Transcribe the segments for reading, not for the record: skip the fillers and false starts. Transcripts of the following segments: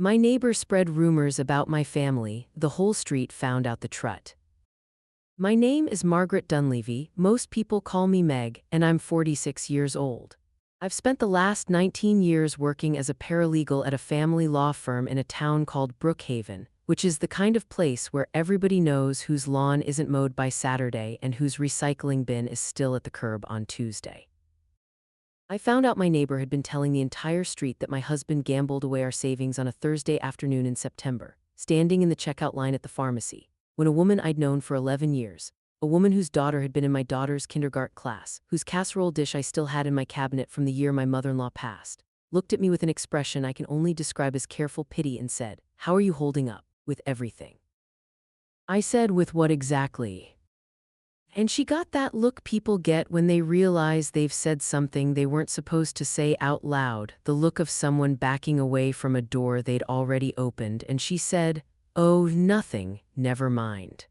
My neighbor spread rumors about my family, the whole street found out the trut. My name is Margaret Dunleavy, most people call me Meg, and I'm 46 years old. I've spent the last 19 years working as a paralegal at a family law firm in a town called Brookhaven, which is the kind of place where everybody knows whose lawn isn't mowed by Saturday and whose recycling bin is still at the curb on Tuesday. I found out my neighbor had been telling the entire street that my husband gambled away our savings on a Thursday afternoon in September, standing in the checkout line at the pharmacy, when a woman I'd known for 11 years, a woman whose daughter had been in my daughter's kindergarten class, whose casserole dish I still had in my cabinet from the year my mother-in-law passed, looked at me with an expression I can only describe as careful pity and said, "How are you holding up, with everything?" I said, "With what exactly?" And she got that look people get when they realize they've said something they weren't supposed to say out loud, the look of someone backing away from a door they'd already opened, and she said, "Oh, nothing, never mind.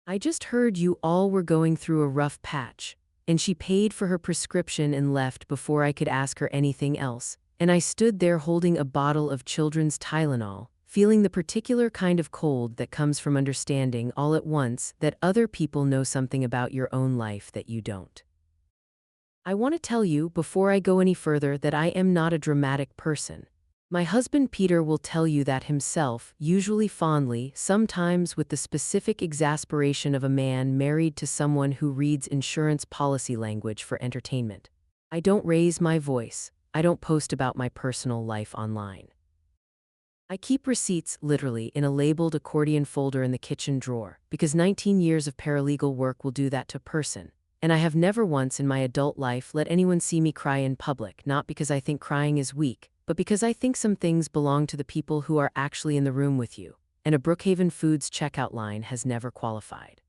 I just heard you all were going through a rough patch." And she paid for her prescription and left before I could ask her anything else, and I stood there holding a bottle of children's Tylenol, feeling the particular kind of cold that comes from understanding all at once that other people know something about your own life that you don't. I want to tell you, before I go any further, that I am not a dramatic person. My husband Peter will tell you that himself, usually fondly, sometimes with the specific exasperation of a man married to someone who reads insurance policy language for entertainment. I don't raise my voice. I don't post about my personal life online. I keep receipts, literally, in a labeled accordion folder in the kitchen drawer, because 19 years of paralegal work will do that to a person, and I have never once in my adult life let anyone see me cry in public, not because I think crying is weak, but because I think some things belong to the people who are actually in the room with you, and a Brookhaven Foods checkout line has never qualified.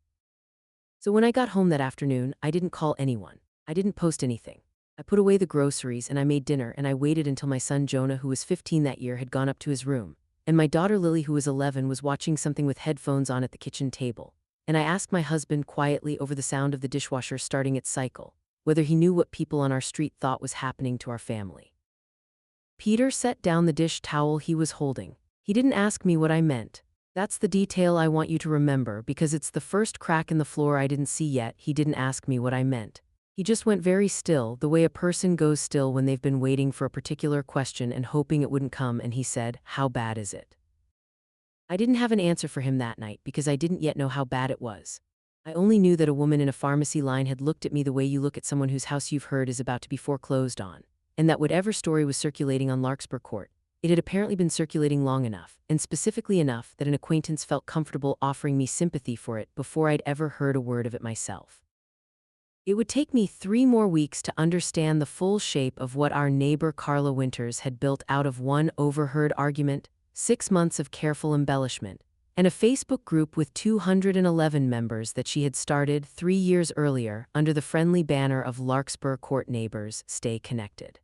So when I got home that afternoon, I didn't call anyone. I didn't post anything. I put away the groceries and I made dinner, and I waited until my son Jonah, who was 15 that year, had gone up to his room, and my daughter Lily, who was 11, was watching something with headphones on at the kitchen table. And I asked my husband quietly over the sound of the dishwasher starting its cycle, whether he knew what people on our street thought was happening to our family. Peter set down the dish towel he was holding. He didn't ask me what I meant. That's the detail I want you to remember, because it's the first crack in the floor I didn't see yet. He didn't ask me what I meant. He just went very still, the way a person goes still when they've been waiting for a particular question and hoping it wouldn't come, and he said, "How bad is it?" I didn't have an answer for him that night because I didn't yet know how bad it was. I only knew that a woman in a pharmacy line had looked at me the way you look at someone whose house you've heard is about to be foreclosed on, and that whatever story was circulating on Larkspur Court, it had apparently been circulating long enough, and specifically enough, that an acquaintance felt comfortable offering me sympathy for it before I'd ever heard a word of it myself. It would take me 3 more weeks to understand the full shape of what our neighbor Carla Winters had built out of one overheard argument, 6 months of careful embellishment, and a Facebook group with 211 members that she had started 3 years earlier under the friendly banner of Larkspur Court Neighbors Stay Connected.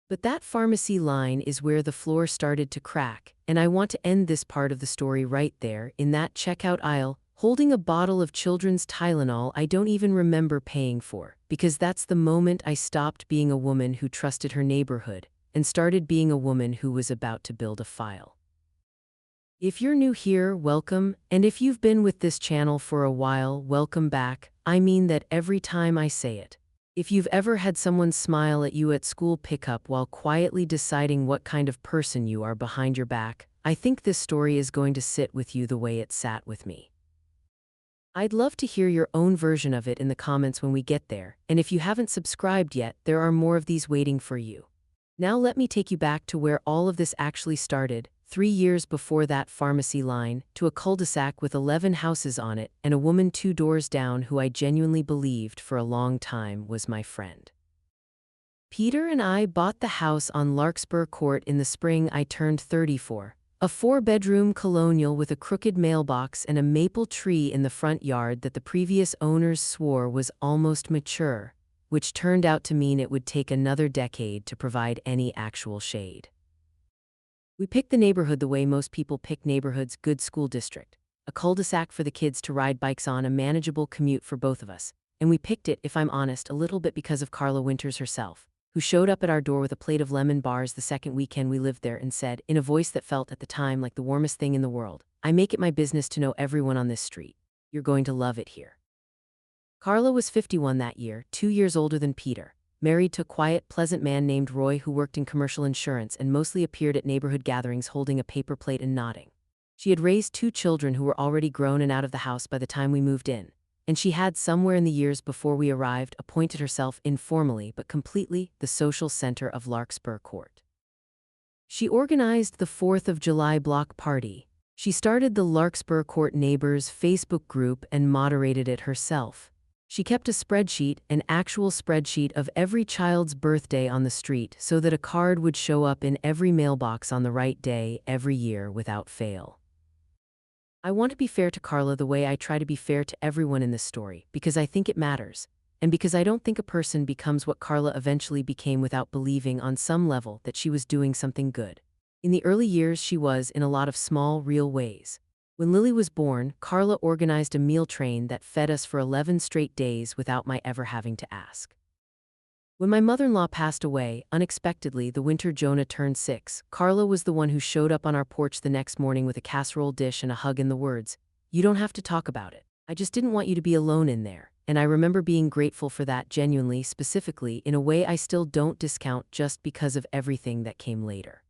But that pharmacy line is where the floor started to crack, and I want to end this part of the story right there, in that checkout aisle, holding a bottle of children's Tylenol I don't even remember paying for, because that's the moment I stopped being a woman who trusted her neighborhood and started being a woman who was about to build a file. If you're new here, welcome, and if you've been with this channel for a while, welcome back. I mean that every time I say it. If you've ever had someone smile at you at school pickup while quietly deciding what kind of person you are behind your back, I think this story is going to sit with you the way it sat with me. I'd love to hear your own version of it in the comments when we get there, and if you haven't subscribed yet, there are more of these waiting for you. Now let me take you back to where all of this actually started, 3 years before that pharmacy line, to a cul-de-sac with 11 houses on it, and a woman 2 doors down who I genuinely believed for a long time was my friend. Peter and I bought the house on Larkspur Court in the spring I turned 34. A 4-bedroom colonial with a crooked mailbox and a maple tree in the front yard that the previous owners swore was almost mature, which turned out to mean it would take another decade to provide any actual shade. We picked the neighborhood the way most people pick neighborhoods: good school district, a cul-de-sac for the kids to ride bikes on, a manageable commute for both of us, and we picked it, if I'm honest, a little bit because of Carla Winters herself. who showed up at our door with a plate of lemon bars the second weekend we lived there and said, in a voice that felt at the time like the warmest thing in the world, "I make it my business to know everyone on this street. You're going to love it here." Carla was 51 that year, 2 years older than Peter, married to a quiet, pleasant man named Roy who worked in commercial insurance and mostly appeared at neighborhood gatherings holding a paper plate and nodding. She had raised 2 children who were already grown and out of the house by the time we moved in, and she had, somewhere in the years before we arrived, appointed herself informally but completely the social center of Larkspur Court. She organized the 4th of July block party. She started the Larkspur Court Neighbors Facebook group and moderated it herself. She kept a spreadsheet, an actual spreadsheet of every child's birthday on the street so that a card would show up in every mailbox on the right day every year without fail. I want to be fair to Carla the way I try to be fair to everyone in this story, because I think it matters, and because I don't think a person becomes what Carla eventually became without believing on some level that she was doing something good. In the early years, she was, in a lot of small, real ways. When Lily was born, Carla organized a meal train that fed us for 11 straight days without my ever having to ask. When my mother-in-law passed away, unexpectedly, the winter Jonah turned 6, Carla was the one who showed up on our porch the next morning with a casserole dish and a hug and the words, "You don't have to talk about it. I just didn't want you to be alone in there." And I remember being grateful for that genuinely, specifically, in a way I still don't discount just because of everything that came later.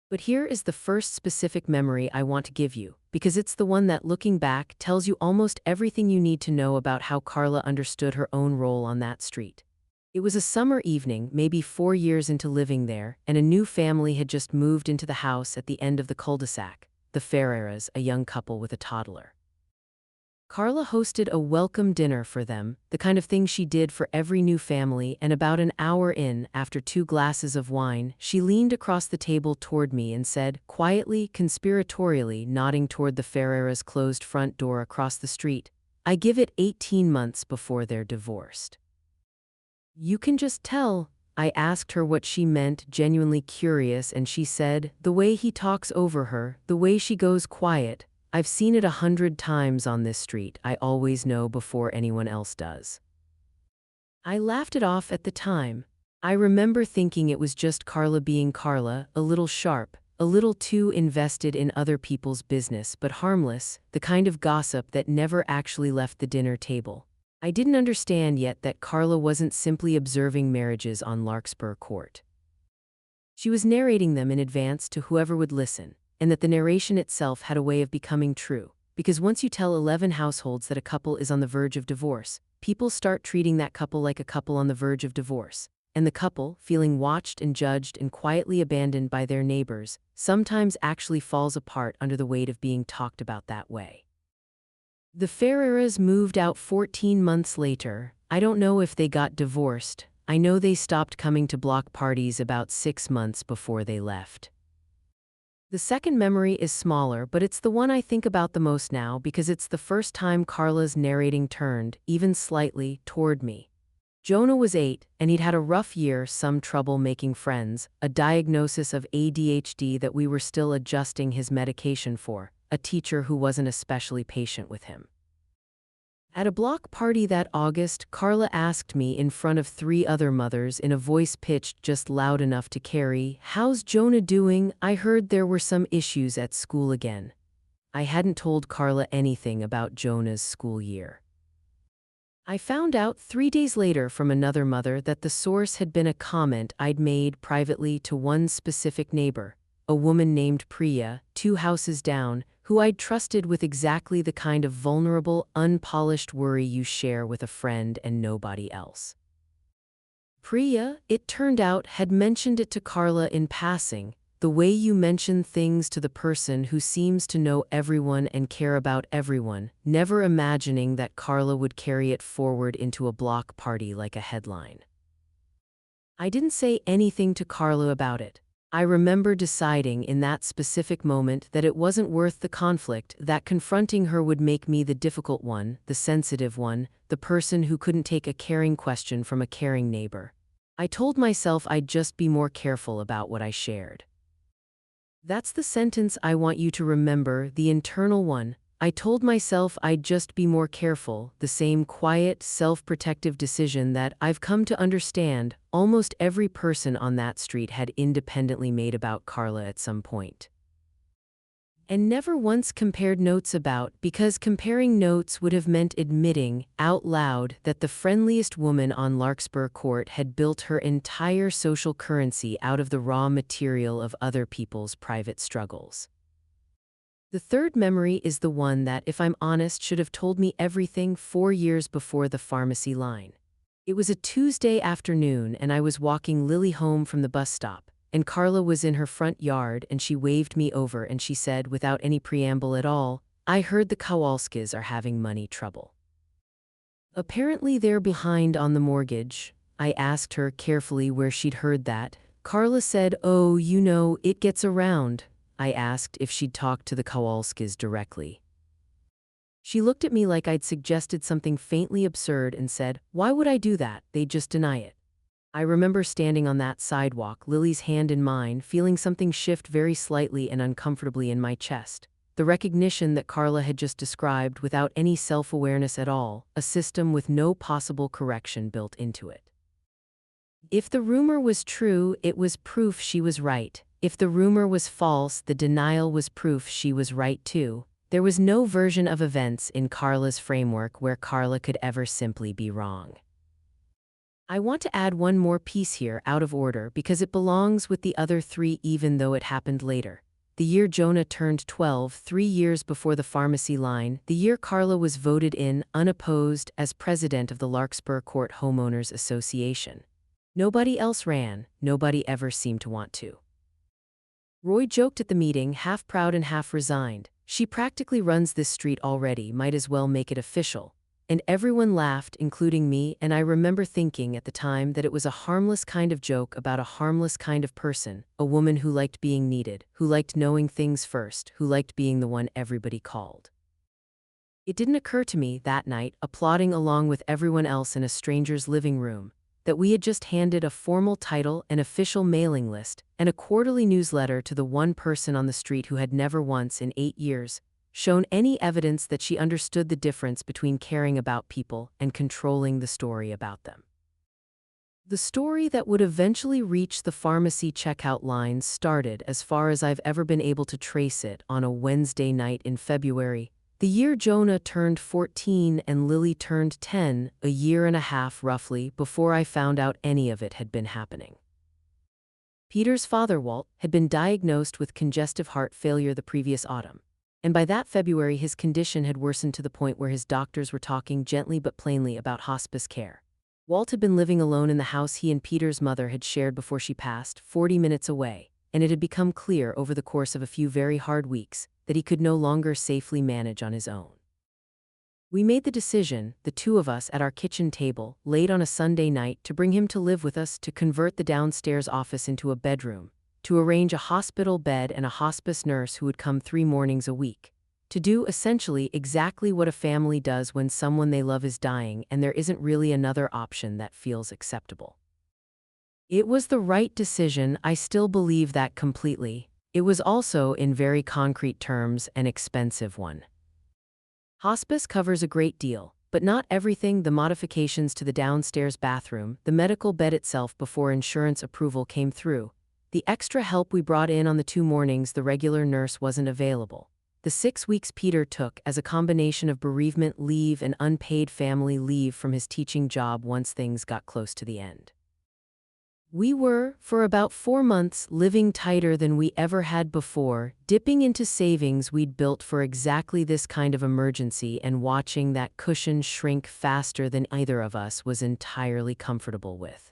But here is the first specific memory I want to give you, because it's the one that, looking back, tells you almost everything you need to know about how Carla understood her own role on that street. It was a summer evening, maybe 4 years into living there, and a new family had just moved into the house at the end of the cul-de-sac, the Ferreiras, a young couple with a toddler. Carla hosted a welcome dinner for them, the kind of thing she did for every new family, and about an hour in, after 2 glasses of wine, she leaned across the table toward me and said, quietly, conspiratorially, nodding toward the Ferreiras' closed front door across the street, "I give it 18 months before they're divorced." "You can just tell." I asked her what she meant, genuinely curious, and she said, "The way he talks over her, the way she goes quiet. I've seen it 100 times on this street. I always know before anyone else does." I laughed it off at the time. I remember thinking it was just Carla being Carla, a little sharp, a little too invested in other people's business, but harmless, the kind of gossip that never actually left the dinner table. I didn't understand yet that Carla wasn't simply observing marriages on Larkspur Court. She was narrating them in advance to whoever would listen, and that the narration itself had a way of becoming true, because once you tell 11 households that a couple is on the verge of divorce, people start treating that couple like a couple on the verge of divorce, and the couple, feeling watched and judged and quietly abandoned by their neighbors, sometimes actually falls apart under the weight of being talked about that way. The Ferreiras moved out 14 months later. I don't know if they got divorced. I know they stopped coming to block parties about 6 months before they left. The second memory is smaller, but it's the one I think about the most now because it's the first time Carla's narrating turned, even slightly, toward me. Jonah was 8, and he'd had a rough year, some trouble making friends, a diagnosis of ADHD that we were still adjusting his medication for, a teacher who wasn't especially patient with him. At a block party that August, Carla asked me in front of 3 other mothers in a voice pitched just loud enough to carry, "How's Jonah doing? I heard there were some issues at school again." I hadn't told Carla anything about Jonah's school year. I found out 3 days later from another mother that the source had been a comment I'd made privately to one specific neighbor, a woman named Priya, 2 houses down, who I'd trusted with exactly the kind of vulnerable, unpolished worry you share with a friend and nobody else. Priya, it turned out, had mentioned it to Carla in passing, the way you mention things to the person who seems to know everyone and care about everyone, never imagining that Carla would carry it forward into a block party like a headline. I didn't say anything to Carla about it. I remember deciding in that specific moment that it wasn't worth the conflict, that confronting her would make me the difficult one, the sensitive one, the person who couldn't take a caring question from a caring neighbor. I told myself I'd just be more careful about what I shared. That's the sentence I want you to remember, the internal one. I told myself I'd just be more careful, the same quiet, self-protective decision that I've come to understand almost every person on that street had independently made about Carla at some point. And never once compared notes about, because comparing notes would have meant admitting, out loud, that the friendliest woman on Larkspur Court had built her entire social currency out of the raw material of other people's private struggles. The third memory is the one that, if I'm honest, should have told me everything 4 years before the pharmacy line. It was a Tuesday afternoon and I was walking Lily home from the bus stop, and Carla was in her front yard and she waved me over and she said, without any preamble at all, "I heard the Kowalskis are having money trouble." Apparently they're behind on the mortgage. I asked her carefully where she'd heard that. Carla said, "Oh, you know, it gets around." I asked if she'd talked to the Kowalskis directly. She looked at me like I'd suggested something faintly absurd and said, "Why would I do that? They'd just deny it." I remember standing on that sidewalk, Lily's hand in mine, feeling something shift very slightly and uncomfortably in my chest. The recognition that Carla had just described without any self-awareness at all, a system with no possible correction built into it. If the rumor was true, it was proof she was right. If the rumor was false, the denial was proof she was right too. There was no version of events in Carla's framework where Carla could ever simply be wrong. I want to add one more piece here, out of order, because it belongs with the other three even though it happened later. The year Jonah turned 12, 3 years before the pharmacy line, the year Carla was voted in, unopposed, as president of the Larkspur Court Homeowners Association. Nobody else ran, nobody ever seemed to want to. Roy joked at the meeting, half proud and half resigned. "She practically runs this street already, might as well make it official." And everyone laughed, including me, and I remember thinking at the time that it was a harmless kind of joke about a harmless kind of person, a woman who liked being needed, who liked knowing things first, who liked being the one everybody called. It didn't occur to me that night, applauding along with everyone else in a stranger's living room, that we had just handed a formal title, an official mailing list, and a quarterly newsletter to the one person on the street who had never once in 8 years shown any evidence that she understood the difference between caring about people and controlling the story about them. The story that would eventually reach the pharmacy checkout lines started, as far as I've ever been able to trace it, on a Wednesday night in February, the year Jonah turned 14 and Lily turned 10, a year and a half roughly before I found out any of it had been happening. Peter's father, Walt, had been diagnosed with congestive heart failure the previous autumn, and by that February his condition had worsened to the point where his doctors were talking gently but plainly about hospice care. Walt had been living alone in the house he and Peter's mother had shared before she passed, 40 minutes away, and it had become clear over the course of a few very hard weeks that he could no longer safely manage on his own. We made the decision, the two of us at our kitchen table, late on a Sunday night, to bring him to live with us, to convert the downstairs office into a bedroom, to arrange a hospital bed and a hospice nurse who would come 3 mornings a week, to do essentially exactly what a family does when someone they love is dying and there isn't really another option that feels acceptable. It was the right decision, I still believe that completely. It was also, in very concrete terms, an expensive one. Hospice covers a great deal, but not everything: the modifications to the downstairs bathroom, the medical bed itself before insurance approval came through, the extra help we brought in on the 2 mornings the regular nurse wasn't available, the 6 weeks Peter took as a combination of bereavement leave and unpaid family leave from his teaching job once things got close to the end. We were, for about 4 months, living tighter than we ever had before, dipping into savings we'd built for exactly this kind of emergency and watching that cushion shrink faster than either of us was entirely comfortable with.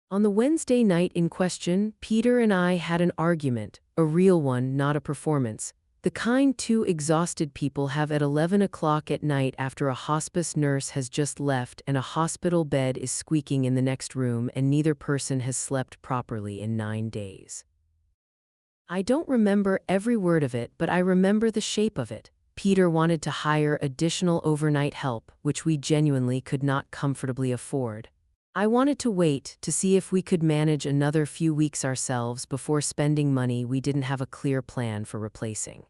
On the Wednesday night in question, Peter and I had an argument, a real one, not a performance, the kind 2 exhausted people have at 11 o'clock at night after a hospice nurse has just left and a hospital bed is squeaking in the next room and neither person has slept properly in 9 days. I don't remember every word of it, but I remember the shape of it. Peter wanted to hire additional overnight help, which we genuinely could not comfortably afford. I wanted to wait to see if we could manage another few weeks ourselves before spending money we didn't have a clear plan for replacing.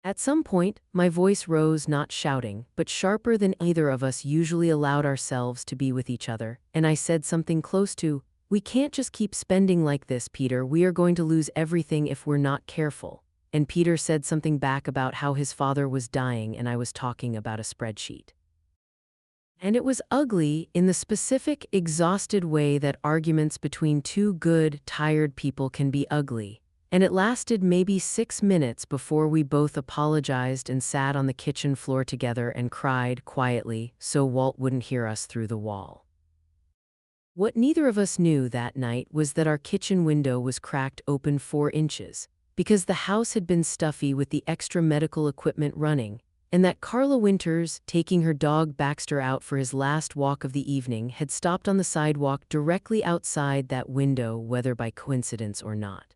At some point, my voice rose, not shouting, but sharper than either of us usually allowed ourselves to be with each other, and I said something close to, "We can't just keep spending like this, Peter. We are going to lose everything if we're not careful." And Peter said something back about how his father was dying and I was talking about a spreadsheet. And it was ugly in the specific, exhausted way that arguments between two good, tired people can be ugly. And it lasted maybe 6 minutes before we both apologized and sat on the kitchen floor together and cried quietly so Walt wouldn't hear us through the wall. What neither of us knew that night was that our kitchen window was cracked open 4 inches, because the house had been stuffy with the extra medical equipment running, and that Carla Winters, taking her dog Baxter out for his last walk of the evening, had stopped on the sidewalk directly outside that window, whether by coincidence or not.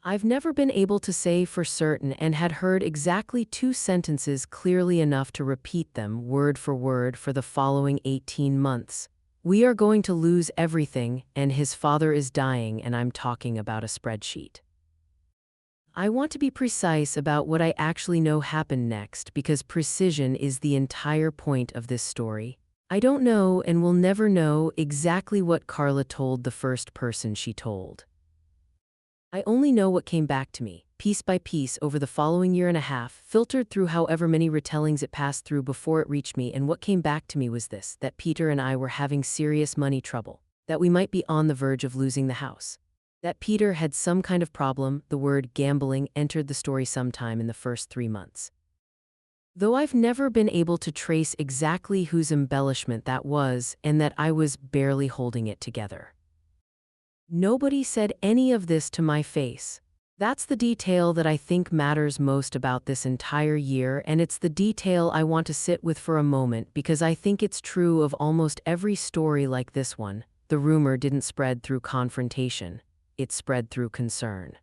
I've never been able to say for certain and had heard exactly 2 sentences clearly enough to repeat them word for the following 18 months. We are going to lose everything, and his father is dying, and I'm talking about a spreadsheet. I want to be precise about what I actually know happened next because precision is the entire point of this story. I don't know and will never know exactly what Carla told the first person she told. I only know what came back to me, piece by piece over the following year and a half, filtered through however many retellings it passed through before it reached me, and what came back to me was this: that Peter and I were having serious money trouble, that we might be on the verge of losing the house. That Peter had some kind of problem. The word gambling entered the story sometime in the first 3 months. Though I've never been able to trace exactly whose embellishment that was, and that I was barely holding it together. Nobody said any of this to my face. That's the detail that I think matters most about this entire year, and it's the detail I want to sit with for a moment because I think it's true of almost every story like this one. The rumor didn't spread through confrontation. It spread through concern.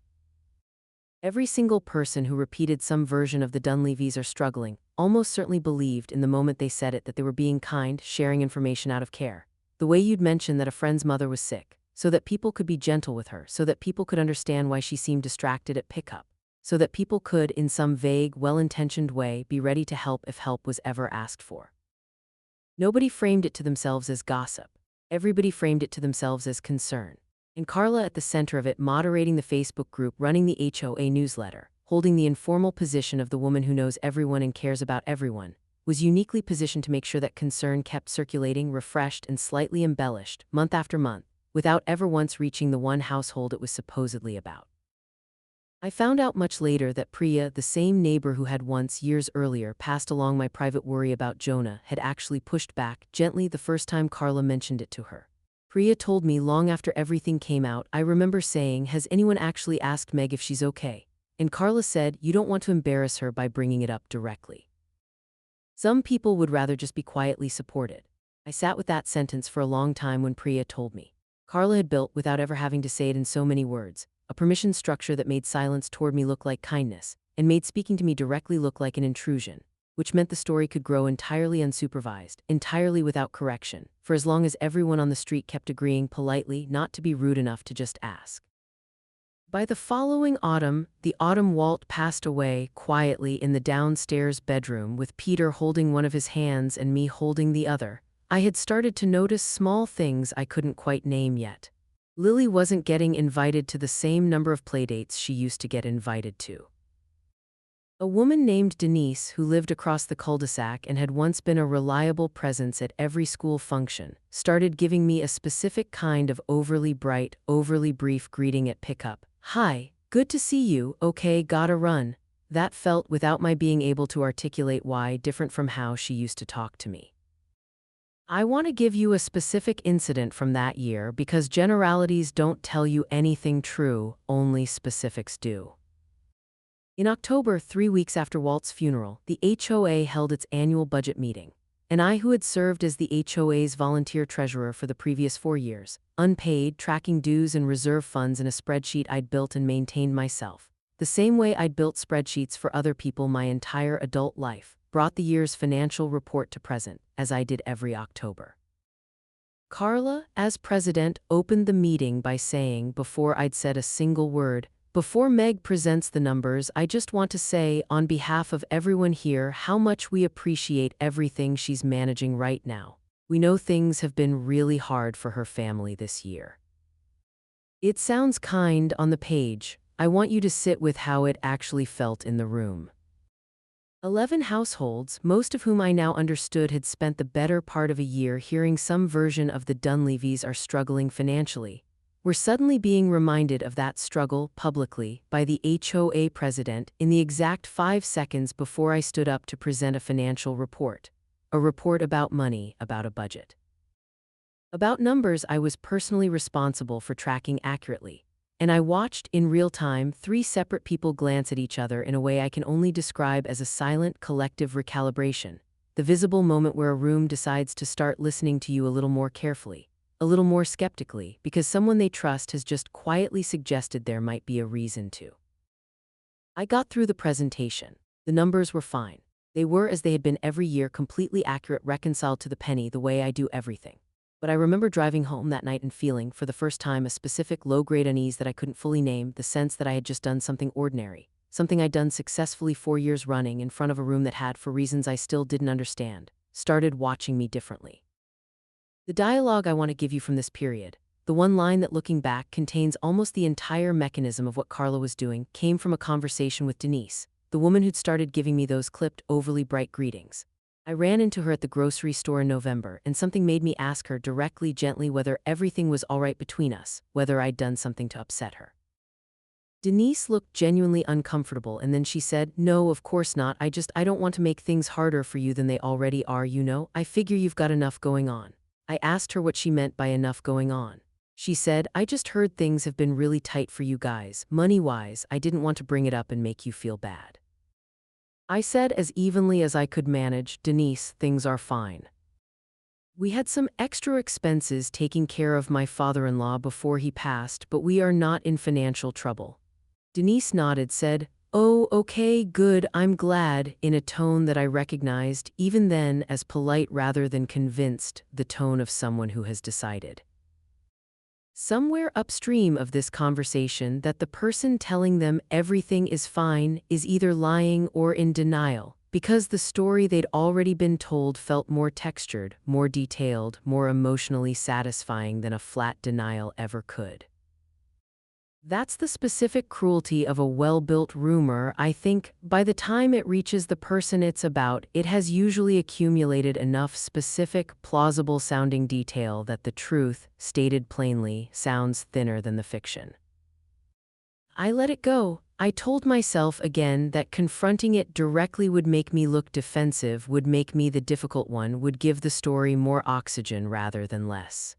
Every single person who repeated some version of the Dunleavys are struggling almost certainly believed in the moment they said it that they were being kind, sharing information out of care. The way you'd mention that a friend's mother was sick, so that people could be gentle with her, so that people could understand why she seemed distracted at pickup, so that people could, in some vague, well-intentioned way, be ready to help if help was ever asked for. Nobody framed it to themselves as gossip. Everybody framed it to themselves as concern. And Carla, at the center of it, moderating the Facebook group, running the HOA newsletter, holding the informal position of the woman who knows everyone and cares about everyone, was uniquely positioned to make sure that concern kept circulating, refreshed, and slightly embellished, month after month, without ever once reaching the one household it was supposedly about. I found out much later that Priya, the same neighbor who had once, years earlier, passed along my private worry about Jonah, had actually pushed back gently the first time Carla mentioned it to her. Priya told me long after everything came out, I remember saying, "Has anyone actually asked Meg if she's okay?" And Carla said, "You don't want to embarrass her by bringing it up directly. Some people would rather just be quietly supported." I sat with that sentence for a long time when Priya told me. Carla had built, without ever having to say it in so many words, a permission structure that made silence toward me look like kindness, and made speaking to me directly look like an intrusion, which meant the story could grow entirely unsupervised, entirely without correction, for as long as everyone on the street kept agreeing politely not to be rude enough to just ask. By the following autumn, the autumn Walt passed away quietly in the downstairs bedroom with Peter holding one of his hands and me holding the other. I had started to notice small things I couldn't quite name yet. Lily wasn't getting invited to the same number of playdates she used to get invited to. A woman named Denise, who lived across the cul-de-sac and had once been a reliable presence at every school function, started giving me a specific kind of overly bright, overly brief greeting at pickup. "Hi, good to see you, okay, gotta run." That felt, without my being able to articulate why, different from how she used to talk to me. I want to give you a specific incident from that year because generalities don't tell you anything true, only specifics do. In October, 3 weeks after Walt's funeral, the HOA held its annual budget meeting, and I, who had served as the HOA's volunteer treasurer for the previous 4 years, unpaid, tracking dues and reserve funds in a spreadsheet I'd built and maintained myself, the same way I'd built spreadsheets for other people my entire adult life, brought the year's financial report to present, as I did every October. Carla, as president, opened the meeting by saying, before I'd said a single word, Before Meg presents the numbers, I just want to say, on behalf of everyone here, how much we appreciate everything she's managing right now. We know things have been really hard for her family this year. It sounds kind on the page. I want you to sit with how it actually felt in the room. 11 households, most of whom I now understood had spent the better part of a year hearing some version of the Dunleavys are struggling financially, were suddenly being reminded of that struggle publicly by the HOA president in the exact 5 seconds before I stood up to present a financial report. A report about money, about a budget. About numbers I was personally responsible for tracking accurately. And I watched, in real time, 3 separate people glance at each other in a way I can only describe as a silent, collective recalibration. The visible moment where a room decides to start listening to you a little more carefully, a little more skeptically, because someone they trust has just quietly suggested there might be a reason to. I got through the presentation. The numbers were fine. They were, as they had been every year, completely accurate, reconciled to the penny, the way I do everything. But I remember driving home that night and feeling, for the first time, a specific low-grade unease that I couldn't fully name, the sense that I had just done something ordinary, something I'd done successfully 4 years running in front of a room that had, for reasons I still didn't understand, started watching me differently. The dialogue I want to give you from this period, the one line that, looking back, contains almost the entire mechanism of what Carla was doing, came from a conversation with Denise, the woman who'd started giving me those clipped, overly bright greetings. I ran into her at the grocery store in November, and something made me ask her directly, gently, whether everything was all right between us, whether I'd done something to upset her. Denise looked genuinely uncomfortable, and then she said, "No, of course not. I don't want to make things harder for you than they already are, you know. I figure you've got enough going on." I asked her what she meant by enough going on. She said, "I just heard things have been really tight for you guys, money-wise. I didn't want to bring it up and make you feel bad." I said as evenly as I could manage, "Denise, things are fine. We had some extra expenses taking care of my father-in-law before he passed, but we are not in financial trouble." Denise nodded, said, "Oh, okay, good, I'm glad," in a tone that I recognized, even then, as polite rather than convinced, the tone of someone who has decided. Somewhere upstream of this conversation that the person telling them everything is fine is either lying or in denial, because the story they'd already been told felt more textured, more detailed, more emotionally satisfying than a flat denial ever could. That's the specific cruelty of a well-built rumor. I think, by the time it reaches the person it's about, it has usually accumulated enough specific, plausible-sounding detail that the truth, stated plainly, sounds thinner than the fiction. I let it go. I told myself again that confronting it directly would make me look defensive, would make me the difficult one, would give the story more oxygen rather than less.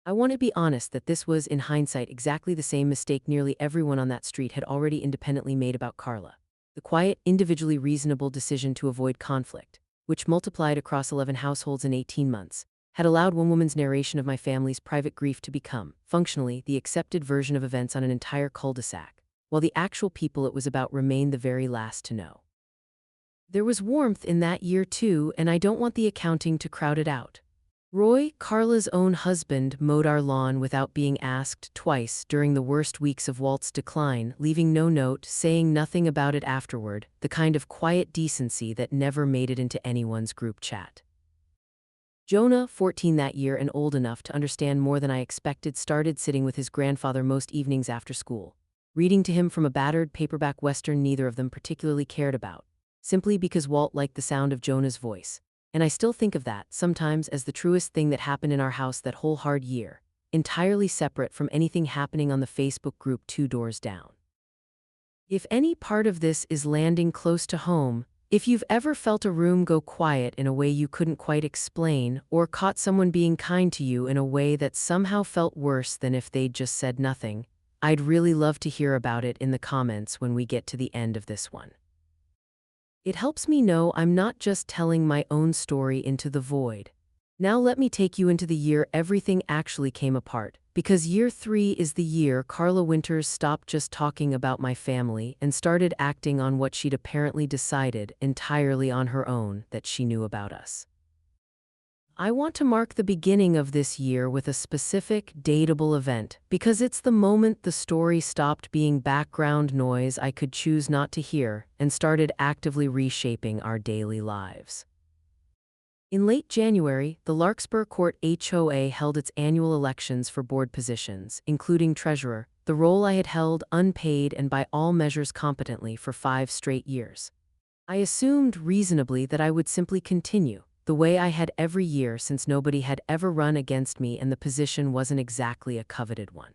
I want to be honest that this was, in hindsight, exactly the same mistake nearly everyone on that street had already independently made about Carla. The quiet, individually reasonable decision to avoid conflict, which multiplied across 11 households in 18 months, had allowed one woman's narration of my family's private grief to become, functionally, the accepted version of events on an entire cul-de-sac, while the actual people it was about remained the very last to know. There was warmth in that year too, and I don't want the accounting to crowd it out. Roy, Carla's own husband, mowed our lawn without being asked twice during the worst weeks of Walt's decline, leaving no note, saying nothing about it afterward, the kind of quiet decency that never made it into anyone's group chat. Jonah, 14 that year and old enough to understand more than I expected, started sitting with his grandfather most evenings after school, reading to him from a battered paperback western neither of them particularly cared about, simply because Walt liked the sound of Jonah's voice. And I still think of that, sometimes, as the truest thing that happened in our house that whole hard year, entirely separate from anything happening on the Facebook group 2 doors down. If any part of this is landing close to home, if you've ever felt a room go quiet in a way you couldn't quite explain, or caught someone being kind to you in a way that somehow felt worse than if they'd just said nothing, I'd really love to hear about it in the comments when we get to the end of this one. It helps me know I'm not just telling my own story into the void. Now let me take you into the year everything actually came apart, because year 3 is the year Carla Winters stopped just talking about my family and started acting on what she'd apparently decided, entirely on her own, that she knew about us. I want to mark the beginning of this year with a specific, dateable event, because it's the moment the story stopped being background noise I could choose not to hear and started actively reshaping our daily lives. In late January, the Larkspur Court HOA held its annual elections for board positions, including treasurer, the role I had held unpaid and by all measures competently for 5 straight years. I assumed reasonably that I would simply continue, the way I had every year since nobody had ever run against me and the position wasn't exactly a coveted one.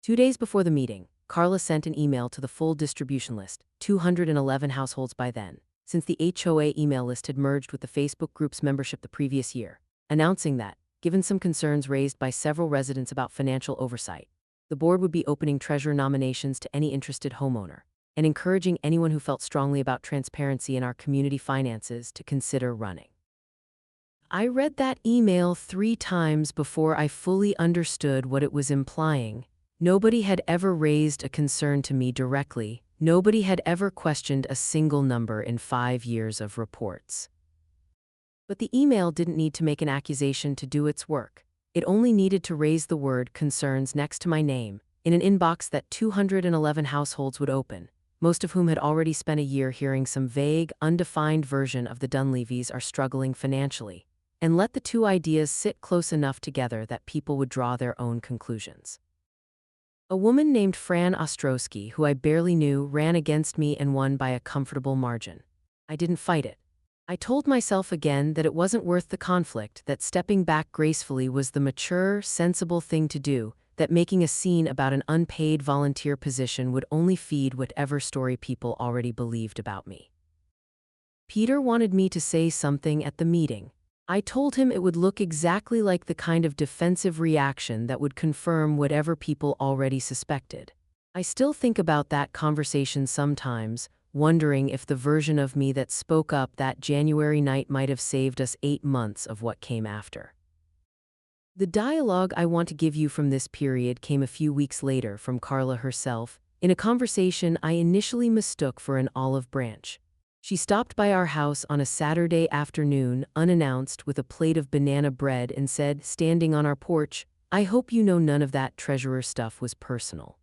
2 days before the meeting, Carla sent an email to the full distribution list, 211 households by then, since the HOA email list had merged with the Facebook group's membership the previous year, announcing that, given some concerns raised by several residents about financial oversight, the board would be opening treasurer nominations to any interested homeowner, and encouraging anyone who felt strongly about transparency in our community finances to consider running. I read that email 3 times before I fully understood what it was implying. Nobody had ever raised a concern to me directly. Nobody had ever questioned a single number in 5 years of reports. But the email didn't need to make an accusation to do its work. It only needed to raise the word concerns next to my name, in an inbox that 211 households would open, most of whom had already spent a year hearing some vague, undefined version of the Dunleavys are struggling financially, and let the two ideas sit close enough together that people would draw their own conclusions. A woman named Fran Ostrowski, who I barely knew, ran against me and won by a comfortable margin. I didn't fight it. I told myself again that it wasn't worth the conflict, that stepping back gracefully was the mature, sensible thing to do, that making a scene about an unpaid volunteer position would only feed whatever story people already believed about me. Peter wanted me to say something at the meeting. I told him it would look exactly like the kind of defensive reaction that would confirm whatever people already suspected. I still think about that conversation sometimes, wondering if the version of me that spoke up that January night might have saved us 8 months of what came after. The dialogue I want to give you from this period came a few weeks later from Carla herself, in a conversation I initially mistook for an olive branch. She stopped by our house on a Saturday afternoon, unannounced, with a plate of banana bread and said, standing on our porch, "I hope you know none of that treasurer stuff was personal.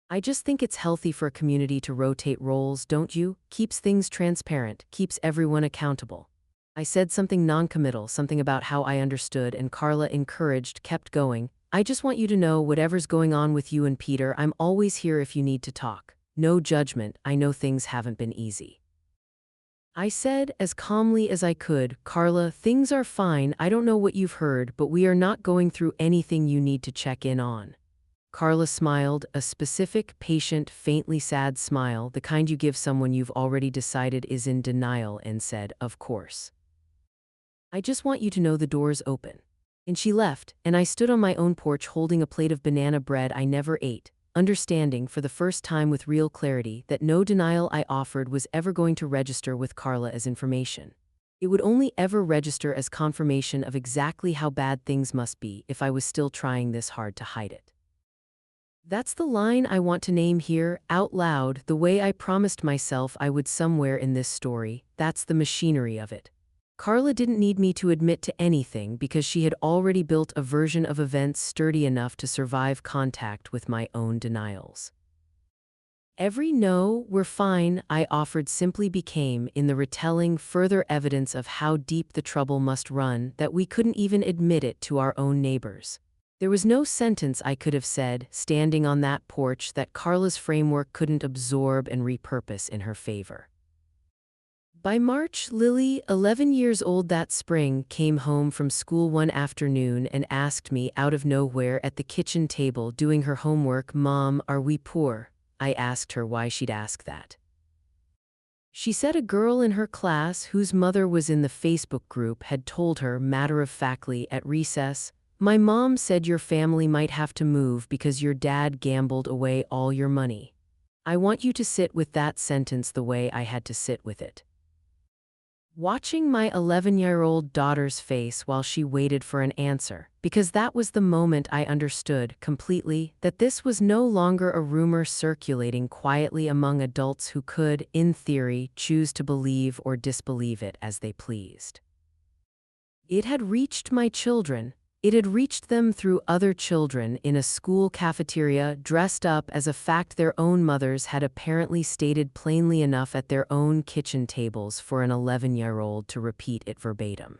I just think it's healthy for a community to rotate roles, don't you? Keeps things transparent, keeps everyone accountable." I said something non-committal, something about how I understood, and Carla, encouraged, kept going. "I just want you to know, whatever's going on with you and Peter, I'm always here if you need to talk. No judgment, I know things haven't been easy." I said, as calmly as I could, "Carla, things are fine. I don't know what you've heard, but we are not going through anything you need to check in on." Carla smiled, a specific, patient, faintly sad smile, the kind you give someone you've already decided is in denial, and said, "Of course. I just want you to know the door's open." And she left, and I stood on my own porch holding a plate of banana bread I never ate, understanding for the first time with real clarity that no denial I offered was ever going to register with Carla as information. It would only ever register as confirmation of exactly how bad things must be if I was still trying this hard to hide it. That's the line I want to name here, out loud, the way I promised myself I would somewhere in this story. That's the machinery of it. Carla didn't need me to admit to anything because she had already built a version of events sturdy enough to survive contact with my own denials. Every "no, we're fine" I offered simply became, in the retelling, further evidence of how deep the trouble must run that we couldn't even admit it to our own neighbors. There was no sentence I could have said, standing on that porch, that Carla's framework couldn't absorb and repurpose in her favor. By March, Lily, 11 years old that spring, came home from school one afternoon and asked me out of nowhere at the kitchen table doing her homework, "Mom, are we poor?" I asked her why she'd ask that. She said a girl in her class whose mother was in the Facebook group had told her matter-of-factly at recess, "My mom said your family might have to move because your dad gambled away all your money." I want you to sit with that sentence the way I had to sit with it. Watching my 11-year-old daughter's face while she waited for an answer, because that was the moment I understood completely that this was no longer a rumor circulating quietly among adults who could, in theory, choose to believe or disbelieve it as they pleased. It had reached my children. It had reached them through other children in a school cafeteria, dressed up as a fact their own mothers had apparently stated plainly enough at their own kitchen tables for an 11-year-old to repeat it verbatim.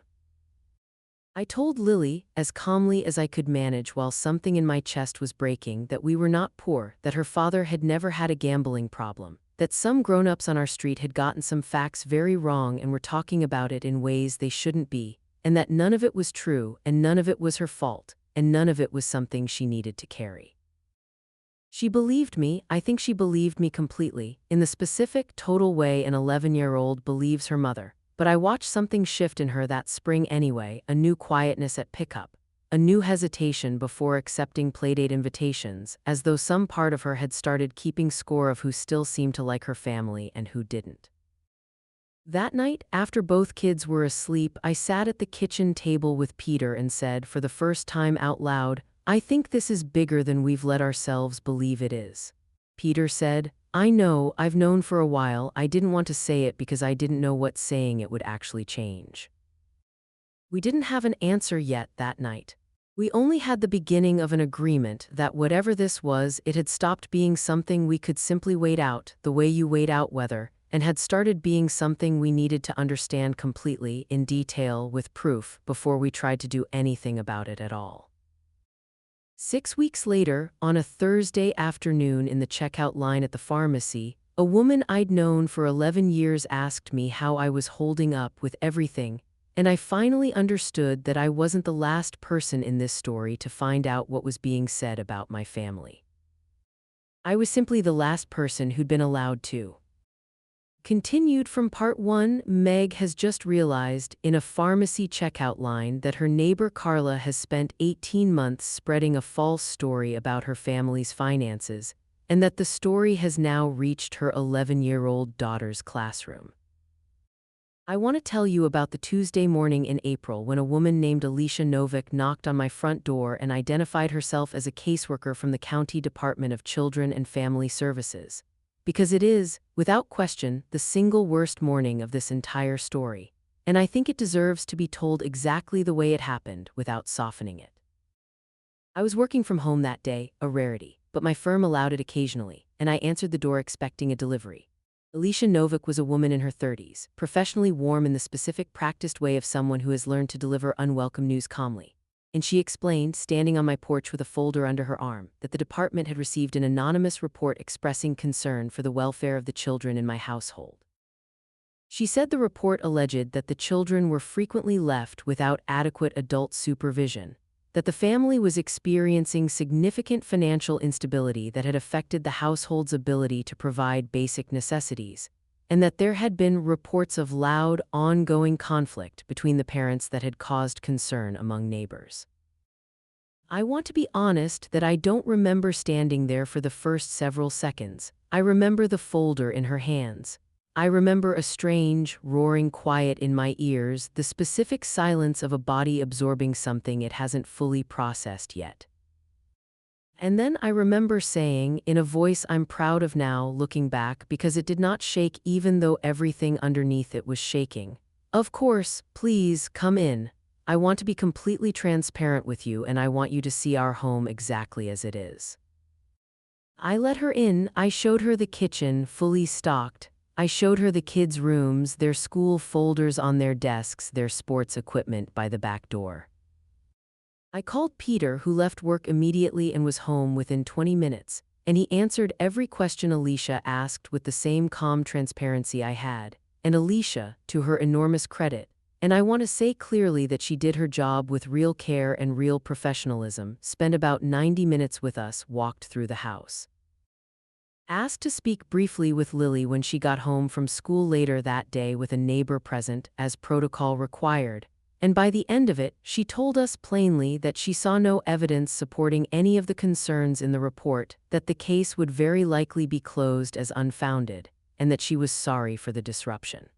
I told Lily, as calmly as I could manage while something in my chest was breaking, that we were not poor, that her father had never had a gambling problem, that some grown-ups on our street had gotten some facts very wrong and were talking about it in ways they shouldn't be, and that none of it was true, and none of it was her fault, and none of it was something she needed to carry. She believed me. I think she believed me completely, in the specific, total way an 11-year-old believes her mother. But I watched something shift in her that spring anyway, a new quietness at pickup, a new hesitation before accepting playdate invitations, as though some part of her had started keeping score of who still seemed to like her family and who didn't. That night, after both kids were asleep, I sat at the kitchen table with Peter and said, for the first time out loud, "I think this is bigger than we've let ourselves believe it is." Peter said, "I know, I've known for a while. I didn't want to say it because I didn't know what saying it would actually change." We didn't have an answer yet that night. We only had the beginning of an agreement that whatever this was, it had stopped being something we could simply wait out, the way you wait out weather, and had started being something we needed to understand completely, in detail, with proof, before we tried to do anything about it at all. 6 weeks later, on a Thursday afternoon in the checkout line at the pharmacy, a woman I'd known for 11 years asked me how I was holding up with everything, and I finally understood that I wasn't the last person in this story to find out what was being said about my family. I was simply the last person who'd been allowed to. Continued from part 1, Meg has just realized, in a pharmacy checkout line, that her neighbor Carla has spent 18 months spreading a false story about her family's finances, and that the story has now reached her 11-year-old daughter's classroom. I want to tell you about the Tuesday morning in April when a woman named Alicia Novick knocked on my front door and identified herself as a caseworker from the County Department of Children and Family Services. Because it is, without question, the single worst morning of this entire story, and I think it deserves to be told exactly the way it happened without softening it. I was working from home that day, a rarity, but my firm allowed it occasionally, and I answered the door expecting a delivery. Alicia Novick was a woman in her 30s, professionally warm in the specific practiced way of someone who has learned to deliver unwelcome news calmly. And she explained, standing on my porch with a folder under her arm, that the department had received an anonymous report expressing concern for the welfare of the children in my household. She said the report alleged that the children were frequently left without adequate adult supervision, that the family was experiencing significant financial instability that had affected the household's ability to provide basic necessities, and that there had been reports of loud, ongoing conflict between the parents that had caused concern among neighbors. I want to be honest that I don't remember standing there for the first several seconds. I remember the folder in her hands. I remember a strange, roaring quiet in my ears, the specific silence of a body absorbing something it hasn't fully processed yet. And then I remember saying, in a voice I'm proud of now looking back because it did not shake even though everything underneath it was shaking, "Of course, please, come in. I want to be completely transparent with you and I want you to see our home exactly as it is." I let her in. I showed her the kitchen, fully stocked. I showed her the kids' rooms, their school folders on their desks, their sports equipment by the back door. I called Peter, who left work immediately and was home within 20 minutes, and he answered every question Alicia asked with the same calm transparency I had. And Alicia, to her enormous credit, and I want to say clearly that she did her job with real care and real professionalism, spent about 90 minutes with us, walked through the house. Asked to speak briefly with Lily when she got home from school later that day with a neighbor present, as protocol required. And by the end of it, she told us plainly that she saw no evidence supporting any of the concerns in the report, that the case would very likely be closed as unfounded, and that she was sorry for the disruption.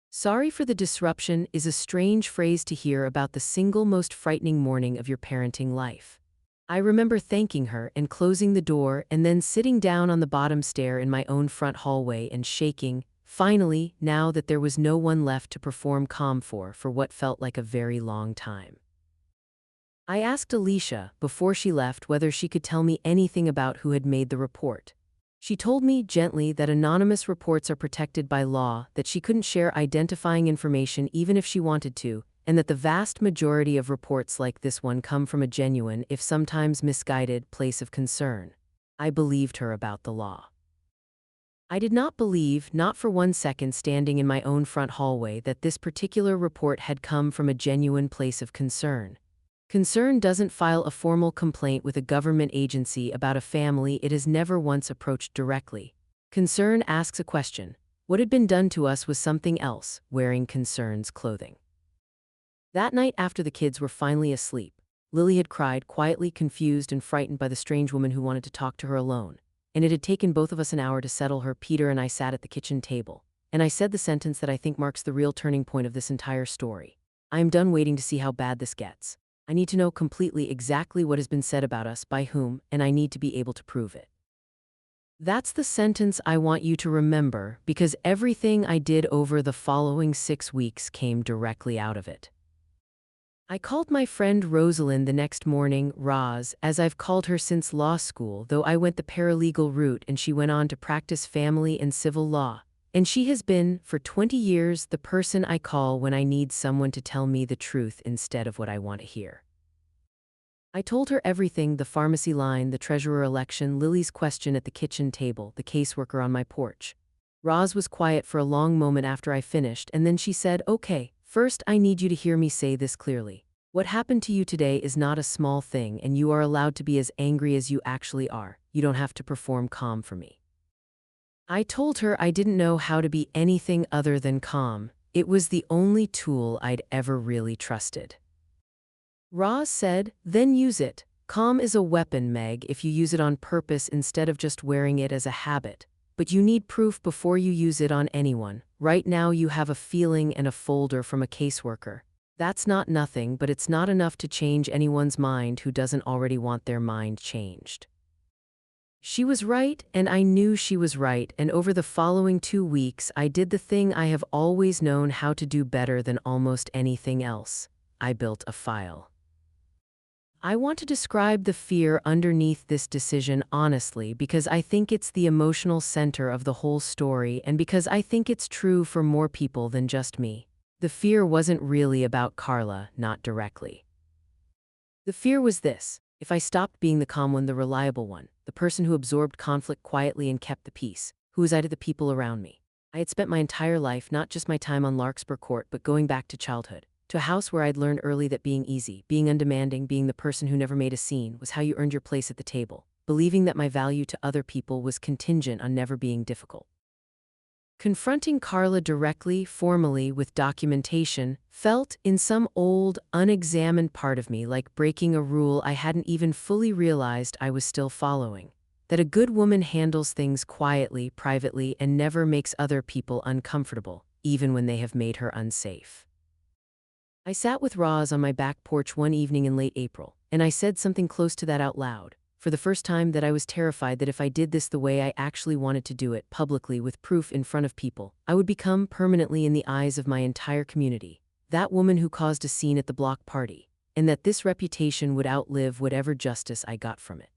Sorry for the disruption is a strange phrase to hear about the single most frightening morning of your parenting life. I remember thanking her and closing the door and then sitting down on the bottom stair in my own front hallway and shaking, Finally, now that there was no one left to perform calm for what felt like a very long time. I asked Alicia, before she left, whether she could tell me anything about who had made the report. She told me gently that anonymous reports are protected by law, that she couldn't share identifying information even if she wanted to, and that the vast majority of reports like this one come from a genuine, if sometimes misguided, place of concern. I believed her about the law. I did not believe, not for 1 second standing in my own front hallway, that this particular report had come from a genuine place of concern. Concern doesn't file a formal complaint with a government agency about a family it has never once approached directly. Concern asks a question. What had been done to us was something else, wearing Concern's clothing. That night, after the kids were finally asleep, Lily had cried, quietly confused and frightened by the strange woman who wanted to talk to her alone. And it had taken both of us an hour to settle her. Peter and I sat at the kitchen table, and I said the sentence that I think marks the real turning point of this entire story. I am done waiting to see how bad this gets. I need to know completely exactly what has been said about us, by whom, and I need to be able to prove it. That's the sentence I want you to remember, because everything I did over the following 6 weeks came directly out of it. I called my friend Rosalind the next morning, Roz, as I've called her since law school, though I went the paralegal route and she went on to practice family and civil law. And she has been, for 20 years, the person I call when I need someone to tell me the truth instead of what I want to hear. I told her everything: the pharmacy line, the treasurer election, Lily's question at the kitchen table, the caseworker on my porch. Roz was quiet for a long moment after I finished, and then she said, "Okay, first I need you to hear me say this clearly. What happened to you today is not a small thing, and you are allowed to be as angry as you actually are. You don't have to perform calm for me." I told her I didn't know how to be anything other than calm. It was the only tool I'd ever really trusted. Roz said, "Then use it. Calm is a weapon, Meg, if you use it on purpose instead of just wearing it as a habit. But you need proof before you use it on anyone. Right now you have a feeling and a folder from a caseworker. That's not nothing, but it's not enough to change anyone's mind who doesn't already want their mind changed." She was right, and I knew she was right, and over the following 2 weeks I did the thing I have always known how to do better than almost anything else. I built a file. I want to describe the fear underneath this decision honestly, because I think it's the emotional center of the whole story, and because I think it's true for more people than just me. The fear wasn't really about Carla, not directly. The fear was this: if I stopped being the calm one, the reliable one, the person who absorbed conflict quietly and kept the peace, who was I to the people around me? I had spent my entire life, not just my time on Larkspur Court, but going back to childhood, to a house where I'd learned early that being easy, being undemanding, being the person who never made a scene was how you earned your place at the table, believing that my value to other people was contingent on never being difficult. Confronting Carla directly, formally, with documentation, felt, in some old, unexamined part of me, like breaking a rule I hadn't even fully realized I was still following. That a good woman handles things quietly, privately, and never makes other people uncomfortable, even when they have made her unsafe. I sat with Roz on my back porch one evening in late April, and I said something close to that out loud. For the first time, that I was terrified that if I did this the way I actually wanted to do it, publicly with proof in front of people, I would become permanently in the eyes of my entire community that woman who caused a scene at the block party, and that this reputation would outlive whatever justice I got from it.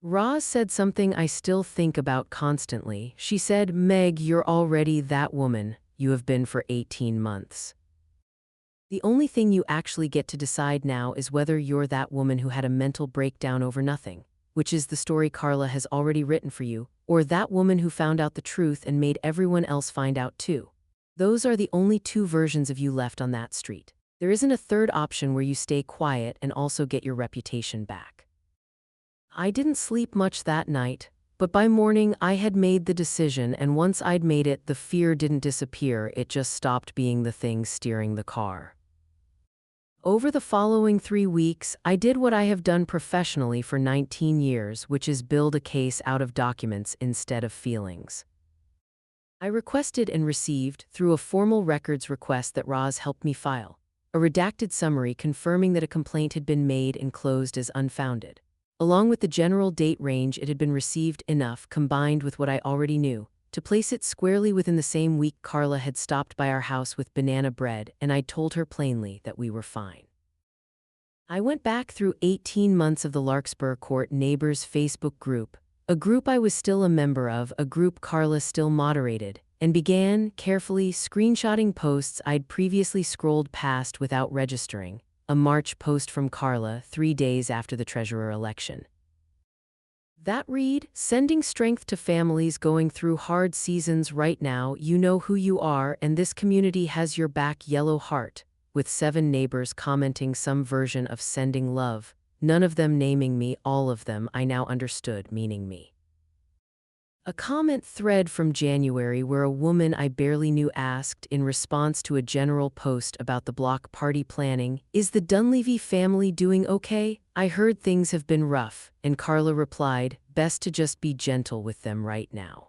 Roz said something I still think about constantly. She said, "Meg, you're already that woman. You have been for 18 months. The only thing you actually get to decide now is whether you're that woman who had a mental breakdown over nothing, which is the story Carla has already written for you, or that woman who found out the truth and made everyone else find out too. Those are the only 2 versions of you left on that street. There isn't a third option where you stay quiet and also get your reputation back." I didn't sleep much that night, but by morning I had made the decision, and once I'd made it, the fear didn't disappear, it just stopped being the thing steering the car. Over the following 3 weeks, I did what I have done professionally for 19 years, which is build a case out of documents instead of feelings. I requested and received, through a formal records request that Roz helped me file, a redacted summary confirming that a complaint had been made and closed as unfounded. Along with the general date range it had been received, enough, combined with what I already knew, to place it squarely within the same week Carla had stopped by our house with banana bread, and I'd told her plainly that we were fine. I went back through 18 months of the Larkspur Court Neighbors Facebook group, a group I was still a member of, a group Carla still moderated, and began, carefully, screenshotting posts I'd previously scrolled past without registering, a March post from Carla 3 days after the treasurer election. That read, "Sending strength to families going through hard seasons right now, you know who you are and this community has your back, yellow heart," with 7 neighbors commenting some version of sending love, none of them naming me, all of them I now understood meaning me. A comment thread from January where a woman I barely knew asked, in response to a general post about the block party planning, "Is the Dunleavy family doing okay? I heard things have been rough," and Carla replied, "Best to just be gentle with them right now."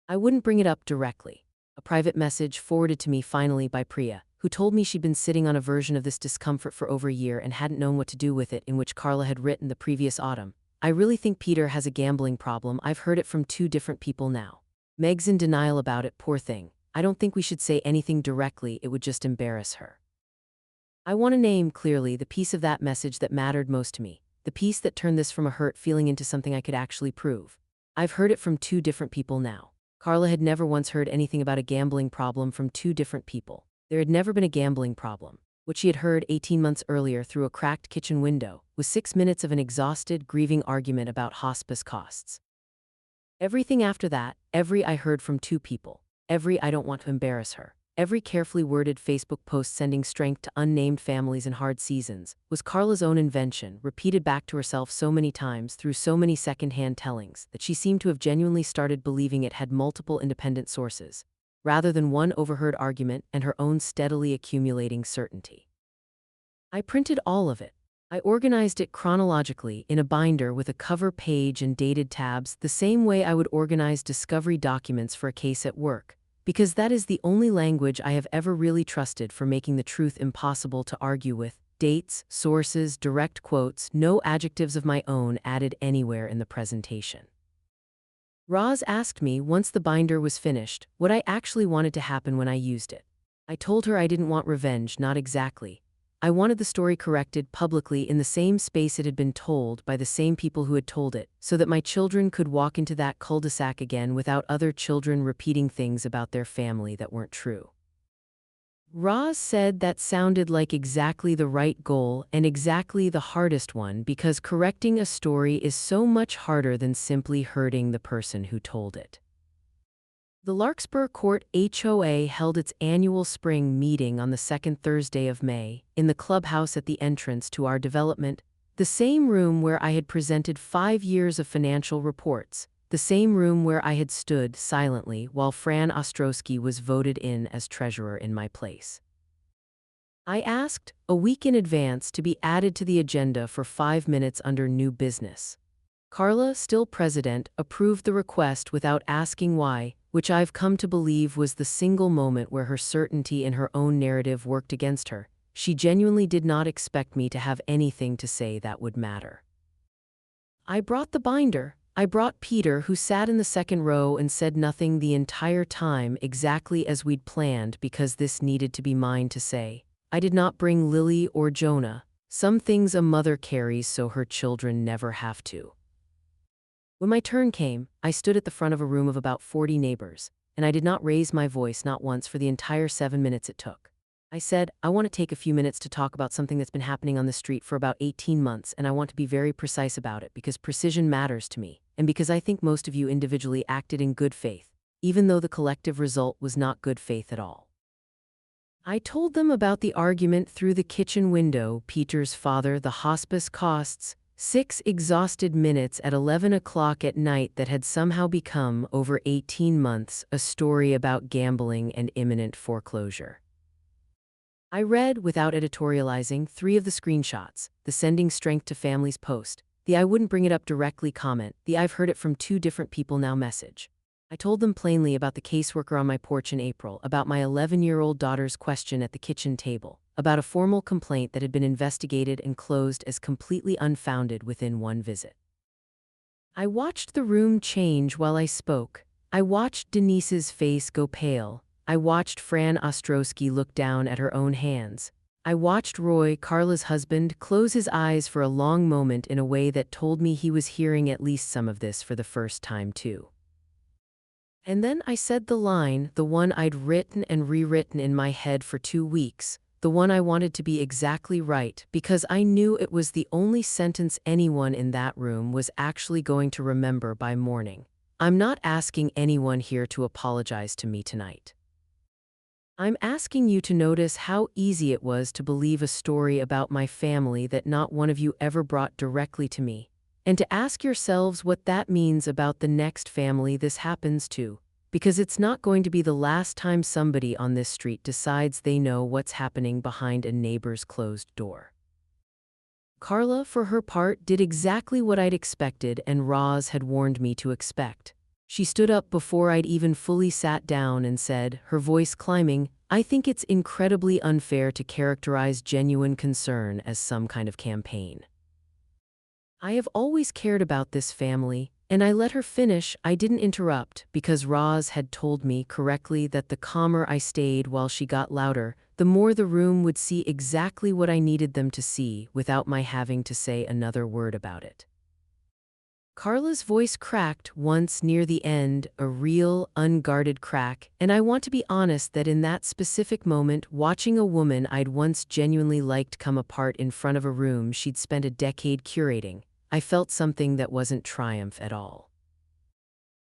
I wouldn't bring it up directly. A private message forwarded to me finally by Priya, who told me she'd been sitting on a version of this discomfort for over a year and hadn't known what to do with it, in which Carla had written the previous autumn, "I really think Peter has a gambling problem. I've heard it from 2 different people now. Meg's in denial about it, poor thing. I don't think we should say anything directly, it would just embarrass her." I want to name clearly the piece of that message that mattered most to me, the piece that turned this from a hurt feeling into something I could actually prove. I've heard it from 2 different people now. Carla had never once heard anything about a gambling problem from 2 different people. There had never been a gambling problem. What she had heard 18 months earlier through a cracked kitchen window was 6 minutes of an exhausted, grieving argument about hospice costs. Everything after that, every "I heard from 2 people," every "I don't want to embarrass her," every carefully worded Facebook post sending strength to unnamed families in hard seasons, was Carla's own invention, repeated back to herself so many times through so many second-hand tellings that she seemed to have genuinely started believing it had multiple independent sources, rather than one overheard argument and her own steadily accumulating certainty. I printed all of it. I organized it chronologically in a binder with a cover page and dated tabs, the same way I would organize discovery documents for a case at work, because that is the only language I have ever really trusted for making the truth impossible to argue with. Dates, sources, direct quotes, no adjectives of my own added anywhere in the presentation. Roz asked me, once the binder was finished, what I actually wanted to happen when I used it. I told her I didn't want revenge, not exactly. I wanted the story corrected publicly in the same space it had been told by the same people who had told it, so that my children could walk into that cul-de-sac again without other children repeating things about their family that weren't true. Roz said that sounded like exactly the right goal and exactly the hardest one, because correcting a story is so much harder than simply hurting the person who told it. The Larkspur Court HOA held its annual spring meeting on the 2nd Thursday of May, in the clubhouse at the entrance to our development, the same room where I had presented 5 years of financial reports, the same room where I had stood silently while Fran Ostrowski was voted in as treasurer in my place. I asked, a week in advance, to be added to the agenda for 5 minutes under new business. Carla, still president, approved the request without asking why, which I've come to believe was the single moment where her certainty in her own narrative worked against her. She genuinely did not expect me to have anything to say that would matter. I brought the binder. I brought Peter, who sat in the second row and said nothing the entire time, exactly as we'd planned, because this needed to be mine to say. I did not bring Lily or Jonah. Some things a mother carries so her children never have to. When my turn came, I stood at the front of a room of about 40 neighbors, and I did not raise my voice, not once, for the entire 7 minutes it took. I said, I want to take a few minutes to talk about something that's been happening on the street for about 18 months, and I want to be very precise about it because precision matters to me, and because I think most of you individually acted in good faith, even though the collective result was not good faith at all. I told them about the argument through the kitchen window, Peter's father, the hospice costs, 6 exhausted minutes at 11 o'clock at night that had somehow become, over 18 months, a story about gambling and imminent foreclosure. I read, without editorializing, 3 of the screenshots, the sending strength to families post, the I wouldn't bring it up directly comment, the I've heard it from 2 different people now message. I told them plainly about the caseworker on my porch in April, about my 11-year-old daughter's question at the kitchen table, about a formal complaint that had been investigated and closed as completely unfounded within 1 visit. I watched the room change while I spoke, I watched Denise's face go pale. I watched Fran Ostrowski look down at her own hands. I watched Roy, Carla's husband, close his eyes for a long moment in a way that told me he was hearing at least some of this for the first time too. And then I said the line, the one I'd written and rewritten in my head for 2 weeks, the one I wanted to be exactly right, because I knew it was the only sentence anyone in that room was actually going to remember by morning. I'm not asking anyone here to apologize to me tonight. I'm asking you to notice how easy it was to believe a story about my family that not one of you ever brought directly to me, and to ask yourselves what that means about the next family this happens to, because it's not going to be the last time somebody on this street decides they know what's happening behind a neighbor's closed door. Carla, for her part, did exactly what I'd expected and Roz had warned me to expect. She stood up before I'd even fully sat down and said, her voice climbing, "I think it's incredibly unfair to characterize genuine concern as some kind of campaign. I have always cared about this family," and I let her finish. I didn't interrupt because Roz had told me correctly that the calmer I stayed while she got louder, the more the room would see exactly what I needed them to see without my having to say another word about it. Carla's voice cracked once near the end, a real, unguarded crack, and I want to be honest that in that specific moment, watching a woman I'd once genuinely liked come apart in front of a room she'd spent a decade curating, I felt something that wasn't triumph at all.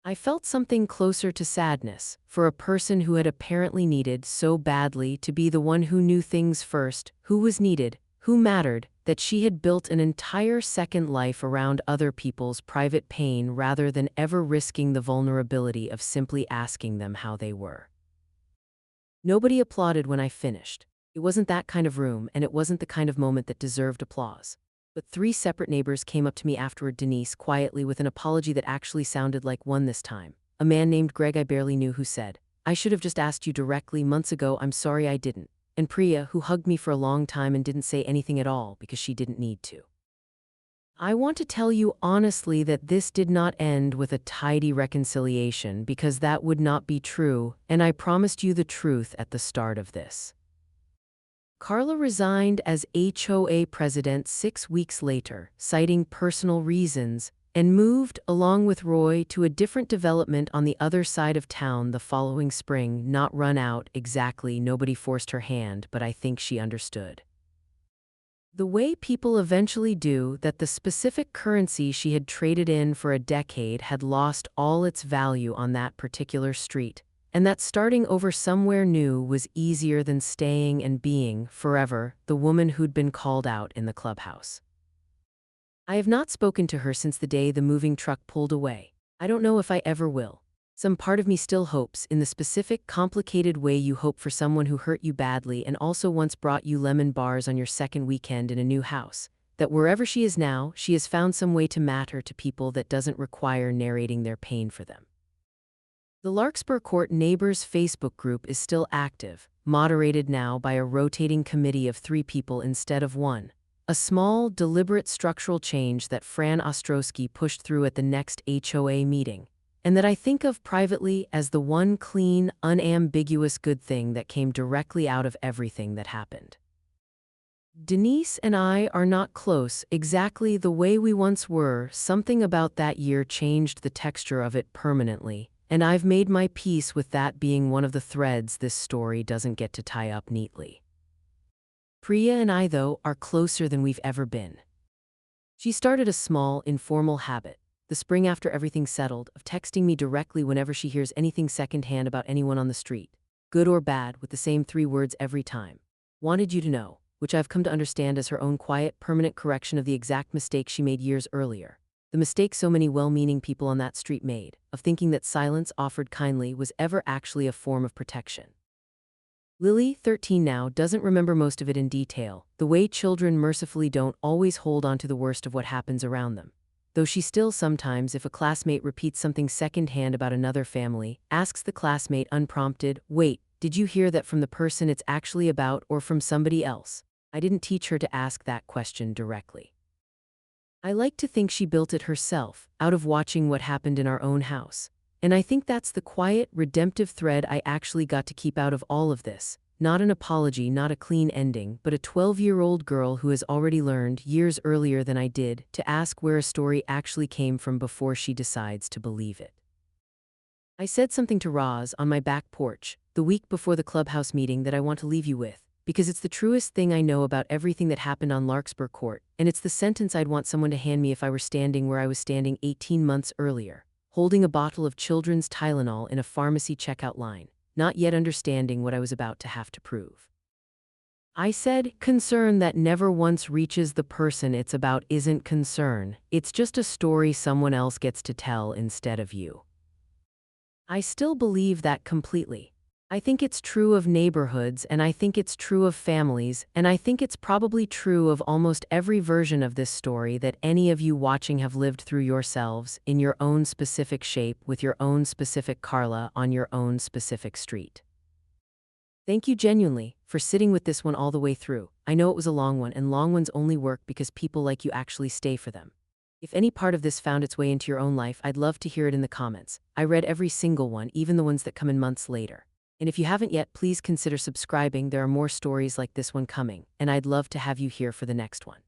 I felt something closer to sadness, for a person who had apparently needed so badly to be the one who knew things first, who was needed, who mattered, that she had built an entire second life around other people's private pain rather than ever risking the vulnerability of simply asking them how they were. Nobody applauded when I finished. It wasn't that kind of room, and it wasn't the kind of moment that deserved applause. But 3 separate neighbors came up to me afterward, Denise quietly with an apology that actually sounded like one this time. A man named Greg I barely knew who said, "I should have just asked you directly months ago, I'm sorry I didn't." And Priya, who hugged me for a long time and didn't say anything at all because she didn't need to. I want to tell you honestly that this did not end with a tidy reconciliation because that would not be true, and I promised you the truth at the start of this. Carla resigned as HOA president 6 weeks later, citing personal reasons, and moved, along with Roy, to a different development on the other side of town the following spring. Not run out, exactly, nobody forced her hand, but I think she understood. The way people eventually do, that the specific currency she had traded in for a decade had lost all its value on that particular street, and that starting over somewhere new was easier than staying and being, forever, the woman who'd been called out in the clubhouse. I have not spoken to her since the day the moving truck pulled away. I don't know if I ever will. Some part of me still hopes, in the specific, complicated way you hope for someone who hurt you badly and also once brought you lemon bars on your second weekend in a new house, that wherever she is now, she has found some way to matter to people that doesn't require narrating their pain for them. The Larkspur Court Neighbors Facebook group is still active, moderated now by a rotating committee of 3 people instead of 1. A small, deliberate structural change that Fran Ostrowski pushed through at the next HOA meeting, and that I think of privately as the one clean, unambiguous good thing that came directly out of everything that happened. Denise and I are not close exactly the way we once were. Something about that year changed the texture of it permanently, and I've made my peace with that being one of the threads this story doesn't get to tie up neatly. Priya and I, though, are closer than we've ever been. She started a small, informal habit, the spring after everything settled, of texting me directly whenever she hears anything secondhand about anyone on the street, good or bad, with the same 3 words every time. "Wanted you to know," which I've come to understand as her own quiet, permanent correction of the exact mistake she made years earlier. The mistake so many well-meaning people on that street made, of thinking that silence offered kindly was ever actually a form of protection. Lily, 13 now, doesn't remember most of it in detail, the way children mercifully don't always hold on to the worst of what happens around them. Though she still sometimes, if a classmate repeats something secondhand about another family, asks the classmate unprompted, "Wait, did you hear that from the person it's actually about or from somebody else?" I didn't teach her to ask that question directly. I like to think she built it herself, out of watching what happened in our own house. And I think that's the quiet, redemptive thread I actually got to keep out of all of this. Not an apology, not a clean ending, but a 12-year-old girl who has already learned, years earlier than I did, to ask where a story actually came from before she decides to believe it. I said something to Roz on my back porch, the week before the clubhouse meeting, that I want to leave you with, because it's the truest thing I know about everything that happened on Larkspur Court, and it's the sentence I'd want someone to hand me if I were standing where I was standing 18 months earlier, holding a bottle of children's Tylenol in a pharmacy checkout line, not yet understanding what I was about to have to prove. I said, concern that never once reaches the person it's about isn't concern, it's just a story someone else gets to tell instead of you. I still believe that completely. I think it's true of neighborhoods, and I think it's true of families, and I think it's probably true of almost every version of this story that any of you watching have lived through yourselves, in your own specific shape, with your own specific Carla, on your own specific street. Thank you genuinely for sitting with this one all the way through. I know it was a long one, and long ones only work because people like you actually stay for them. If any part of this found its way into your own life, I'd love to hear it in the comments. I read every single one, even the ones that come in months later. And if you haven't yet, please consider subscribing. There are more stories like this one coming, and I'd love to have you here for the next one.